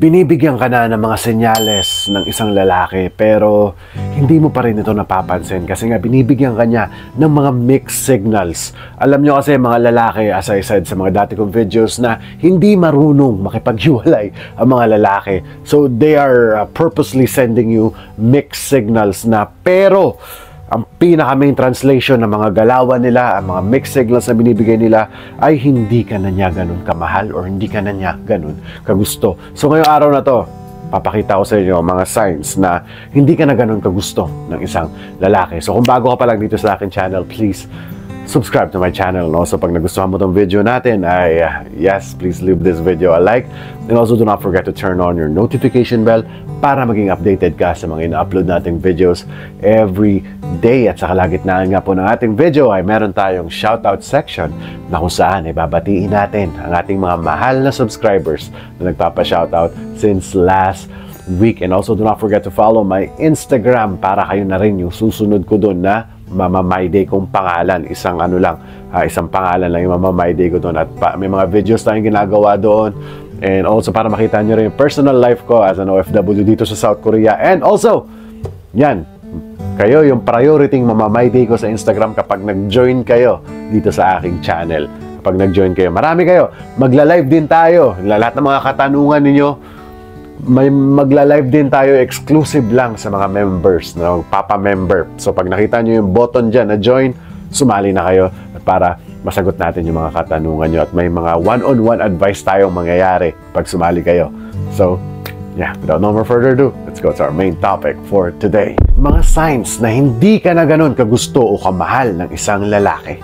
Binibigyan ka na ng mga senyales ng isang lalaki pero hindi mo pa rin ito napapansin kasi nga binibigyan ka niya ng mga mixed signals. Alam nyo kasi mga lalaki, as I said sa mga dati kong videos, na hindi marunong makipaghiwalay ang mga lalaki. So they are purposely sending you mixed signals na pero ang pinaka-main translation ng mga galawan nila, ang mga mixed signals na binibigay nila ay hindi ka na niya ganun kamahal or hindi ka na niya ganun kagusto. So ngayong araw na to, papakita ko sa inyo ang mga signs na hindi ka na ganun kagusto ng isang lalaki. So kung bago ka pa lang dito sa akin channel, please subscribe to my channel. And also, pag nagustuhan mo itong video natin, ay yes, please leave this video a like. And also, do not forget to turn on your notification bell para maging updated ka sa mga ina-upload nating videos every day. At sa kalagitnaan nga po ng ating video ay meron tayong shoutout section na kung saan ibabatiin natin ang ating mga mahal na subscribers na nagpapa-shoutout since last week. And also, do not forget to follow my Instagram para kayo na rin yung susunod ko doon na Mama My Day kong pangalan. Isang pangalan lang yung Mama My Day ko doon. At may mga videos tayong ginagawa doon. And also para makita nyo rin yung personal life ko as an OFW dito sa South Korea. And also, yan, kayo yung priority Mama My Day ko sa Instagram kapag nag-join kayo dito sa aking channel. Kapag nag-join kayo, marami kayo. Magla-live din tayo. Lahat ng mga katanungan ninyo, may magla-live din tayo exclusive lang sa mga members, papa-member. So pag nakita nyo yung button dyan na join, sumali na kayo para masagot natin yung mga katanungan nyo. At may mga one-on-one advice tayong mangyayari pag sumali kayo. So, yeah, without no more further ado, let's go to our main topic for today. Mga signs na hindi ka na ganun kagusto o kamahal ng isang lalaki.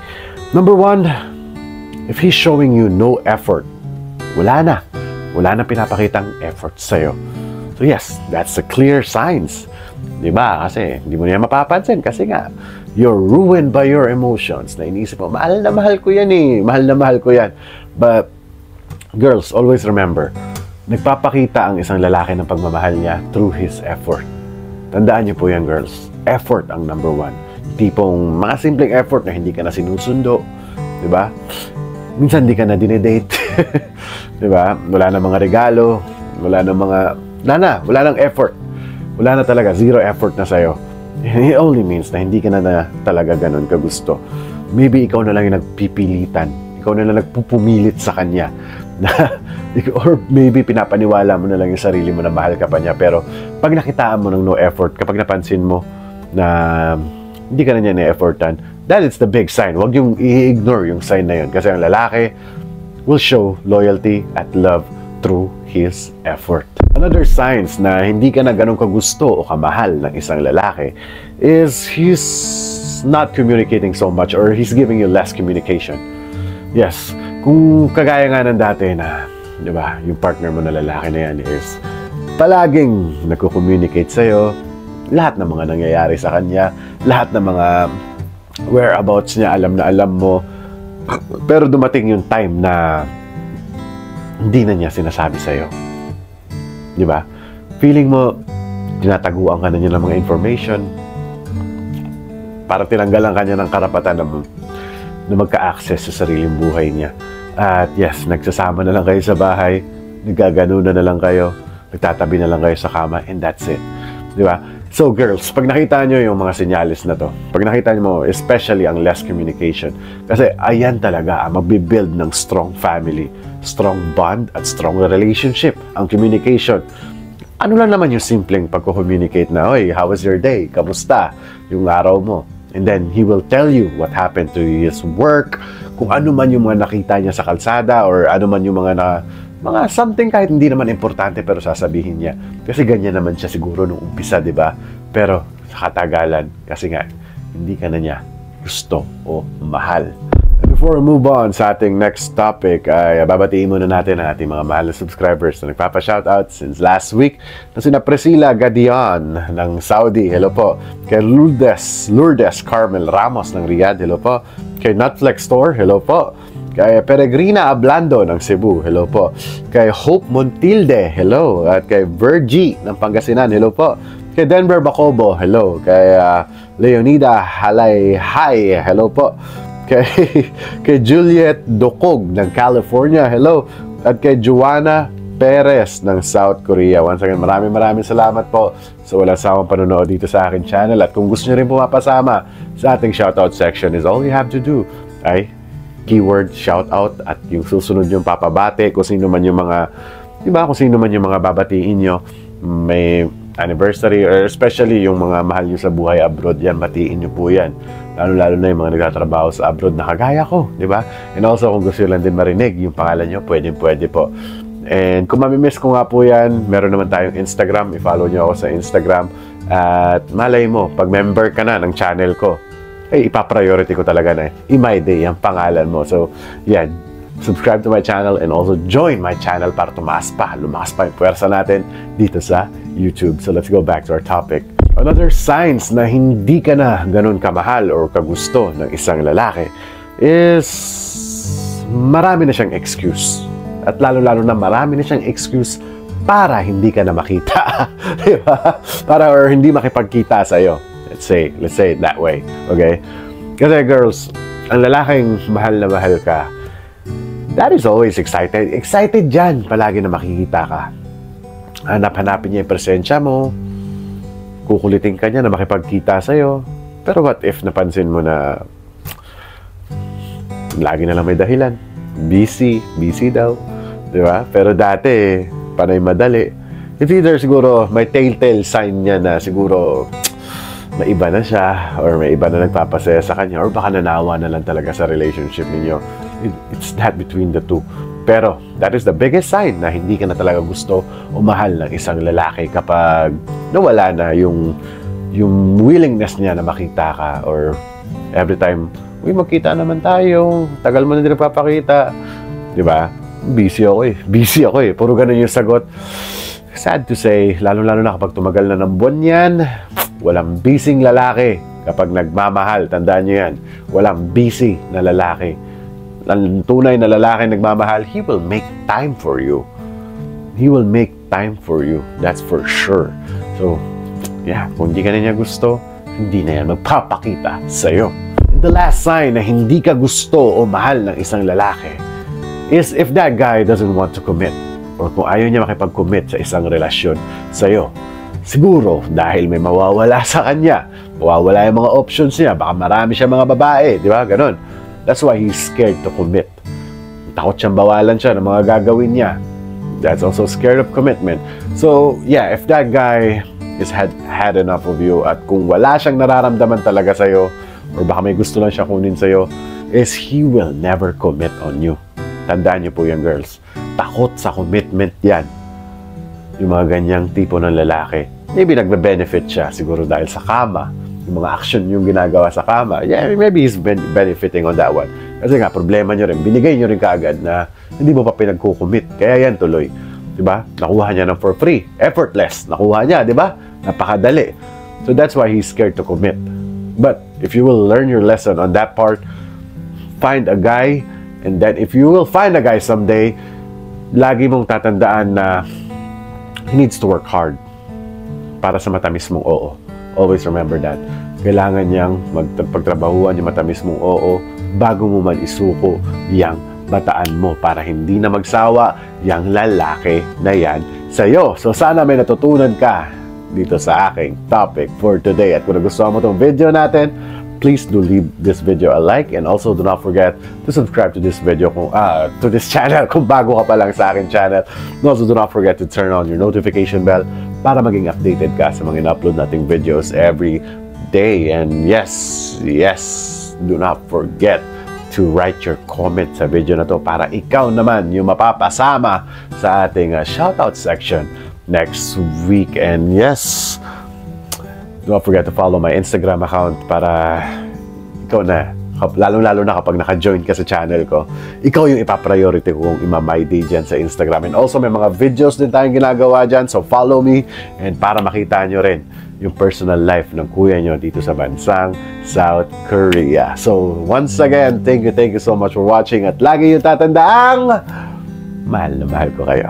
Number 1, if he's showing you no effort, wala na pinapakitang effort sa'yo. So yes, that's a clear signs. Diba? Kasi hindi mo niya mapapansin kasi nga, you're ruined by your emotions. Na iniisip mo, mahal na mahal ko yan eh. Mahal na mahal ko yan. But, girls, always remember, nagpapakita ang isang lalaki ng pagmamahal niya through his effort. Tandaan niyo po yan, girls. Effort ang number 1. Tipong mga simpleng effort na hindi ka na sinusundo. Diba? Minsan hindi ka na dinedate. Diba? Wala na mga regalo, wala nang effort. Wala na talaga, zero effort na sa'yo. It only means na hindi ka na talaga ganun kagusto. Maybe ikaw na lang yung nagpipilitan. Ikaw na lang nagpupumilit sa kanya. Or maybe pinapaniwala mo na lang yung sarili mo na mahal ka pa niya. Pero pag nakitaan mo ng no effort, kapag napansin mo na hindi ka na niya na-effortan, that is the big sign. Huwag yung i-ignore yung sign na yun. Kasi ang lalaki will show loyalty at love through his effort. Another signs na hindi ka na ganun kagusto o kamahal ng isang lalaki is he's not communicating so much or he's giving you less communication. Yes, kung kagaya nga ng dati na, di ba, yung partner mo na lalaki na yan is palaging nagko-communicate sa'yo, lahat ng mga nangyayari sa kanya, lahat ng mga whereabouts niya, alam na alam mo. Pero dumating yung time na hindi na niya sinasabi sa'yo. Di ba? Feeling mo, tinataguan ka na niya ng mga information. Para tinanggalan ka niya ng karapatan na magka-access sa sariling buhay niya. At yes, nagsasama na lang kayo sa bahay, nagaganunan na lang kayo, nagtatabi na lang kayo sa kama, and that's it. Di ba? So girls, pag nakita nyo yung mga senyalis na to, pag nakita nyo mo, especially ang less communication, kasi ayan talaga ang magbibuild ng strong family, strong bond, at strong relationship, ang communication. Ano lang naman yung simpleng pagko-communicate na, oy, how was your day? Kamusta? Yung araw mo? And then, he will tell you what happened to his work, kung ano man yung mga nakita niya sa kalsada, or ano man yung mga something kahit hindi naman importante pero sasabihin niya. Kasi ganyan naman siya siguro nung umpisa, di ba? Pero sa katagalan, kasi nga, hindi ka na niya gusto o mahal. Before we move on sa ating next topic, ay babatiin muna natin ang ating mga mahal na subscribers na nagpapa-shoutout since last week na sina Priscilla Gadion ng Saudi, hello po. Kay Lourdes Carmel Ramos ng Riyadh, hello po. Kay Nutflex Store, hello po. Kay Peregrina Ablando ng Cebu, hello po. Kay Hope Montilde, hello. At kay Virgie ng Pangasinan, hello po. Kay Denver Bacobo, hello. Kay Leonida Halayhay, hello po. Kay Juliet Dokog ng California, hello. At kay Joanna Perez ng South Korea. Once again, maraming salamat po sa walang sawang panonood dito sa akin channel. At kung gusto nyo rin pumapasama sa ating shoutout section is all you have to do ay keyword shoutout at yung susunod yung papabate kung sino man yung mga, diba, kung sino man yung mga babatiin nyo. May anniversary or especially yung mga mahal nyo sa buhay abroad, yan, batiin nyo po yan. Lalo na yung mga nagtatrabaho sa abroad na kagaya ko, di ba? And also, kung gusto lang din marinig yung pangalan nyo, pwede po. And kung mamimiss ko nga po yan, meron naman tayong Instagram. I-follow nyo ako sa Instagram. At malay mo, pag member ka na ng channel ko, ay ipapriority ko talaga na i-my day ang pangalan mo. So, yan. Subscribe to my channel and also join my channel para lumakas pa yung puwersa natin dito sa YouTube. So, let's go back to our topic. Another signs na hindi ka na ganun kamahal or kagusto ng isang lalaki is marami na siyang excuse. At lalo-lalo na marami na siyang excuse para hindi ka na makita. Diba? Para or hindi makipagkita sa'yo. Let's say it that way. Okay? Kasi girls, ang lalaking mahal na mahal ka, that is always excited. Excited dyan palagi na makikita ka. Hanap-hanapin niya yung presensya mo. Kukulitin ka niya na makipagkita sa'yo. Pero what if napansin mo na lagi na lang may dahilan? Busy daw. Diba? Pero dati, panay madali. It's either siguro may telltale sign niya na siguro may iba na siya or may iba na nagpapasaya sa kanya or baka nanawa na lang talaga sa relationship ninyo. It's that between the two. Pero that is the biggest sign na hindi ka na talaga gusto o mahal ng isang lalaki kapag nawala na yung willingness niya na makita ka or every time, uy, magkita naman tayo, tagal mo na din nagpapakita. Diba? Busy ako eh. Puro ganun yung sagot. Sad to say, lalo-lalo na kapag tumagal na ng buwan yan, walang busy lalaki kapag nagmamahal. Tandaan nyo yan. Walang busy na lalaki. Ang tunay na lalaki nagmamahal, he will make time for you. He will make time for you. That's for sure. So, yeah, kung hindi ka na niya gusto, hindi na yan magpapakita sa'yo. The last sign na hindi ka gusto o mahal ng isang lalaki is if that guy doesn't want to commit or kung ayaw niya makipag-commit sa isang relasyon sa'yo. Siguro dahil may mawawala sa kanya, mawawala yung mga options niya, baka marami siya mga babae, di ba? Ganon. That's why he's scared to commit. Takot siyang bawalan siya ng mga gagawin niya. That's also scared of commitment. So, yeah, if that guy is had enough of you at kung wala siyang nararamdaman talaga sa'yo or baka may gusto lang siya kunin sa'yo, is he will never commit on you. Tandaan niyo po yan, girls. Takot sa commitment yan. Yung mga ganyang tipo ng lalaki. Maybe nagbe-benefit siya siguro dahil sa kama. Yung mga action yung ginagawa sa kama. Yeah, maybe he's benefiting on that one. Kasi nga, problema nyo rin. Binigay nyo rin kaagad na hindi mo pa pinagkukumit. Kaya yan tuloy. Diba? Nakuha niya ng for free. Effortless. Nakuha niya, diba? Napakadali. So that's why he's scared to commit. But if you will learn your lesson on that part, find a guy, and then if you will find a guy someday, lagi mong tatandaan na he needs to work hard para sa matamis mong oo. Always remember that. Kailangan niyang pagtrabahuan yung matamis mong oo bago mo man isuko yang bataan mo para hindi na magsawa yang lalaki na yan sa'yo. So sana may natutunan ka dito sa aking topic for today. At kung nagustuhan mo itong video natin, please do leave this video a like and also do not forget to subscribe to this video to this channel kung bago ka pa lang sa aking channel. And also do not forget to turn on your notification bell para maging updated ka sa mga in-upload nating videos every day. And yes, do not forget to write your comment sa video na to para ikaw naman yung mapapasama sa ating shoutout section next week. And yes, do not forget to follow my Instagram account para ikaw na, lalo-lalo na kapag naka-join ka sa channel ko, ikaw yung ipapriority ko kung ima-my day dyan sa Instagram. And also, may mga videos din tayong ginagawa dyan, so follow me and para makita nyo rin yung personal life ng kuya nyo dito sa bansang South Korea. So, once again, thank you so much for watching at lagi yung tatandaang mahal na mahal ko kayo.